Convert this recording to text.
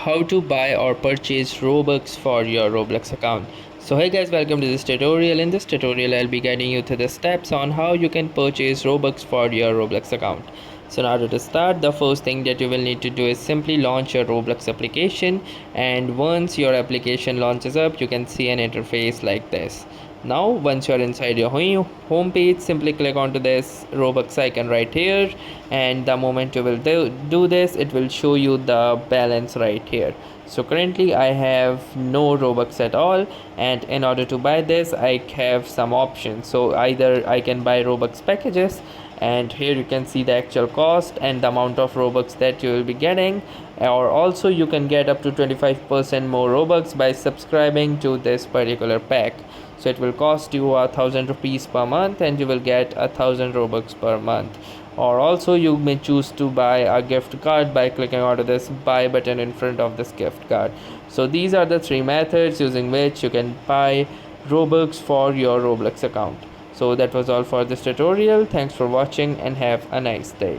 how to buy or purchase Robux for your Roblox account. So hey guys, welcome to this tutorial. In this tutorial I'll be guiding you through the steps on how you can purchase Robux for your Roblox account. So in order to start, the first thing that you will need to do is simply launch your Roblox application, and once your application launches up you can see an interface like this. Now once you are inside your home page, simply click onto this Robux icon right here, and the moment you will do this, it will show you the balance right here. So currently I have no Robux at all, and in order to buy this I have some options. So either I can buy Robux packages, and here you can see the actual cost and the amount of Robux that you will be getting, or also you can get up to 25% more Robux by subscribing to this particular pack. So it will cost you 1,000 rupees per month and you will get 1,000 Robux per month. Or also you may choose to buy a gift card by clicking onto this buy button in front of this gift card. So these are the three methods using which you can buy Robux for your Roblox account. So that was all for this tutorial. Thanks for watching and have a nice day.